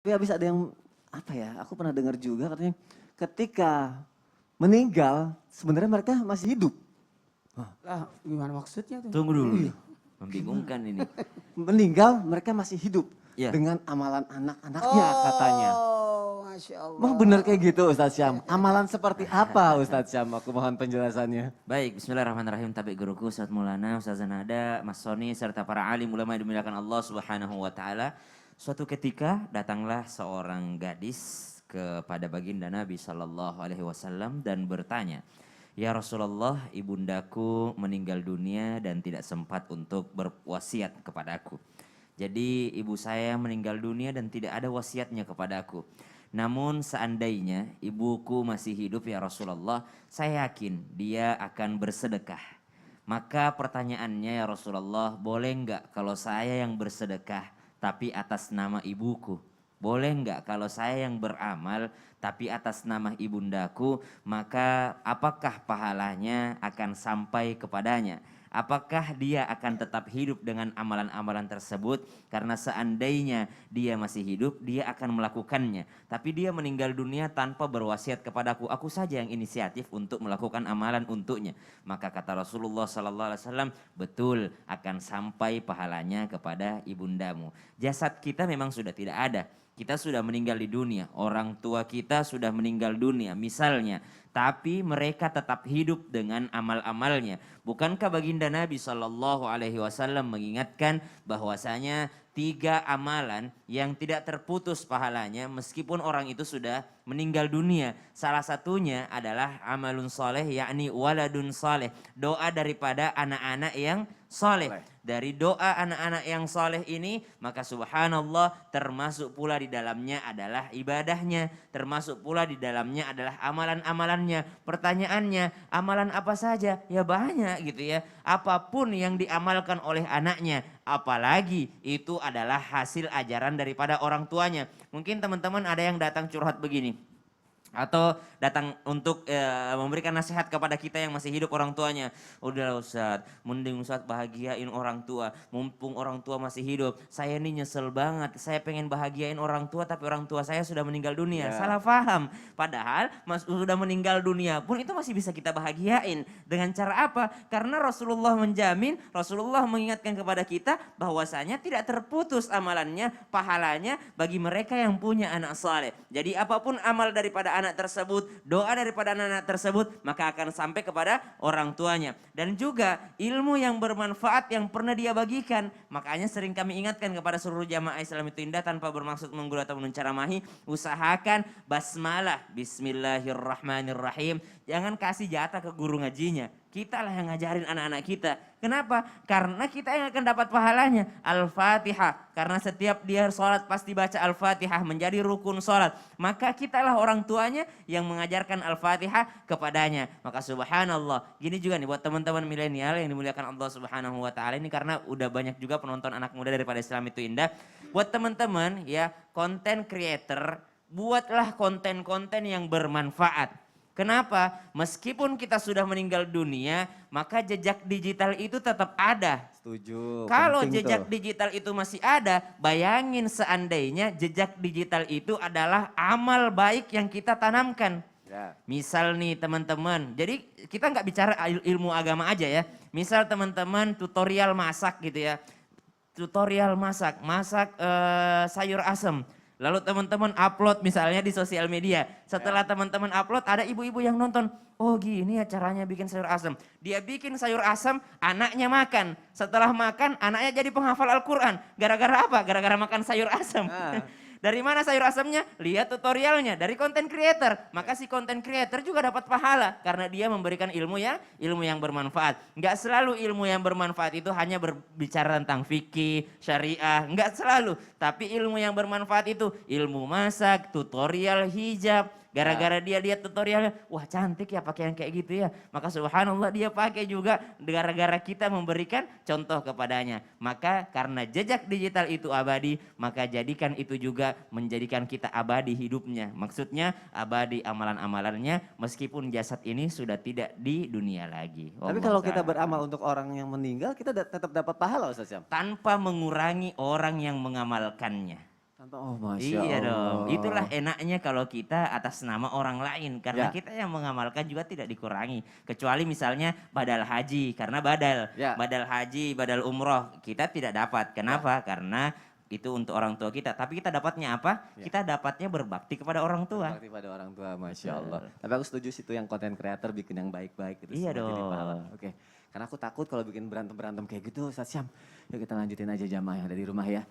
Tapi habis ada yang, apa ya, aku pernah dengar juga katanya ketika meninggal sebenarnya mereka masih hidup. Lah gimana maksudnya tuh? Tunggu dulu Iya. nih, membingungkan ini. Meninggal mereka masih hidup Iya. dengan amalan anak-anaknya katanya. Oh, Masya Allah. Emang benar kayak gitu Ustadz Syam? Amalan seperti apa Ustadz Syam? Aku mohon penjelasannya. Baik, bismillahirrahmanirrahim. Tabik guruku, Ustaz Maulana, Ustaz Zanada, Mas Soni, serta para alim ulama yang dimuliakan Allah Subhanahu wa taala. Suatu ketika datanglah seorang gadis kepada baginda Nabi Shallallahu alaihi wasallam dan bertanya, "Ya Rasulullah, ibundaku meninggal dunia dan tidak sempat untuk berwasiat kepadaku. Jadi ibu saya meninggal dunia dan tidak ada wasiatnya kepadaku. Namun seandainya ibuku masih hidup ya Rasulullah, saya yakin dia akan bersedekah. Maka pertanyaannya ya Rasulullah, boleh enggak kalau saya yang bersedekah tapi atas nama ibuku? Boleh enggak kalau saya yang beramal tapi atas nama ibundaku, maka apakah pahalanya akan sampai kepadanya? Apakah dia akan tetap hidup dengan amalan-amalan tersebut? Karena seandainya dia masih hidup, dia akan melakukannya. Tapi dia meninggal dunia tanpa berwasiat kepadaku. Aku saja yang inisiatif untuk melakukan amalan untuknya. Maka kata Rasulullah SAW, betul akan sampai pahalanya kepada ibundamu. Jasad kita memang sudah tidak ada. Kita sudah meninggal di dunia, orang tua kita sudah meninggal dunia misalnya, tapi mereka tetap hidup dengan amal-amalnya. Bukankah baginda Nabi Shallallahu alaihi wasallam mengingatkan bahwasanya 3 amalan yang tidak terputus pahalanya meskipun orang itu sudah meninggal dunia. Salah satunya adalah amalun soleh, yakni waladun soleh, doa daripada anak-anak yang soleh. Dari doa anak-anak yang soleh ini, maka subhanallah termasuk pula di dalamnya adalah ibadahnya, termasuk pula di dalamnya adalah amalan-amalannya. Pertanyaannya, amalan apa saja? Ya banyak gitu ya. Apapun yang diamalkan oleh anaknya, apalagi itu adalah hasil ajaran daripada orang tuanya. Mungkin teman-teman ada yang datang curhat begini, atau datang untuk memberikan nasihat kepada kita yang masih hidup orang tuanya. Udah Ustaz, mending Ustaz bahagiain orang tua, mumpung orang tua masih hidup. Saya ini nyesel banget, saya pengen bahagiain orang tua tapi orang tua saya sudah meninggal dunia. Salah paham, padahal sudah meninggal dunia pun itu masih bisa kita bahagiain. Dengan cara apa? Karena Rasulullah menjamin, Rasulullah mengingatkan kepada kita bahwasanya tidak terputus amalannya, pahalanya bagi mereka yang punya anak saleh. Jadi apapun amal daripada anak tersebut, doa daripada anak-anak tersebut, maka akan sampai kepada orang tuanya. Dan juga ilmu yang bermanfaat yang pernah dia bagikan. Makanya sering kami ingatkan kepada seluruh jamaah Islam itu indah tanpa bermaksud menggurui atau menceramahi, usahakan basmalah, bismillahirrahmanirrahim. Jangan kasih jatah ke guru ngajinya. Kita lah yang ngajarin anak-anak kita. Kenapa? Karena kita yang akan dapat pahalanya. Al-Fatihah. Karena setiap dia sholat pasti baca Al-Fatihah menjadi rukun sholat. Maka kita lah orang tuanya yang mengajarkan Al-Fatihah kepadanya. Maka subhanallah. Gini juga nih buat teman-teman milenial yang dimuliakan Allah Subhanahu wa taala ini, karena udah banyak juga penonton anak muda daripada Islam itu indah. Buat teman-teman ya, konten creator, buatlah konten-konten yang bermanfaat. Kenapa? Meskipun kita sudah meninggal dunia, maka jejak digital itu tetap ada. Setuju. Kalau penting jejak tuh. digital itu masih ada, bayangin seandainya jejak digital itu adalah amal baik yang kita tanamkan. Ya. Misal nih teman-teman, jadi kita nggak bicara ilmu agama aja ya. Misal teman-teman tutorial masak gitu ya. Tutorial masak sayur asem. Lalu teman-teman upload misalnya di sosial media. Setelah teman-teman upload ada ibu-ibu yang nonton. Oh gini ya caranya bikin sayur asem. Dia bikin sayur asem, anaknya makan. Setelah makan anaknya jadi penghafal Al-Quran. Gara-gara apa? Gara-gara makan sayur asem. Dari mana sayur asemnya? Lihat tutorialnya dari konten creator. Maka si konten creator juga dapat pahala karena dia memberikan ilmu yang bermanfaat. Enggak selalu ilmu yang bermanfaat itu hanya berbicara tentang fikih, syariah, enggak selalu. Tapi ilmu yang bermanfaat itu ilmu masak, tutorial hijab. Gara-gara dia lihat tutorialnya, wah cantik ya pakai yang kayak gitu ya. Maka subhanallah dia pakai juga gara-gara kita memberikan contoh kepadanya. Maka karena jejak digital itu abadi, maka jadikan itu juga menjadikan kita abadi hidupnya. Maksudnya abadi amalan-amalannya meskipun jasad ini sudah tidak di dunia lagi. Tapi kalau kita beramal untuk orang yang meninggal, kita tetap dapat pahala Ustaz Syam. Tanpa mengurangi orang yang mengamalkannya. Masya Iya Allah. dong, itulah enaknya kalau kita atas nama orang lain. Karena Ya. kita yang mengamalkan juga tidak dikurangi. Kecuali misalnya badal haji, karena badal. Ya. Badal haji, badal umroh, kita tidak dapat. Kenapa? Karena itu untuk orang tua kita. Tapi kita dapatnya apa? Ya. Kita dapatnya berbakti kepada orang tua. Berbakti pada orang tua, Masya Allah. Tapi aku setuju situ yang content creator bikin yang baik-baik gitu. Iya semua jadi dong. pahala. Oke, karena aku takut kalau bikin berantem-berantem kayak gitu, Ustaz Syam. Yuk kita lanjutin aja jamaah yang ada di rumah ya.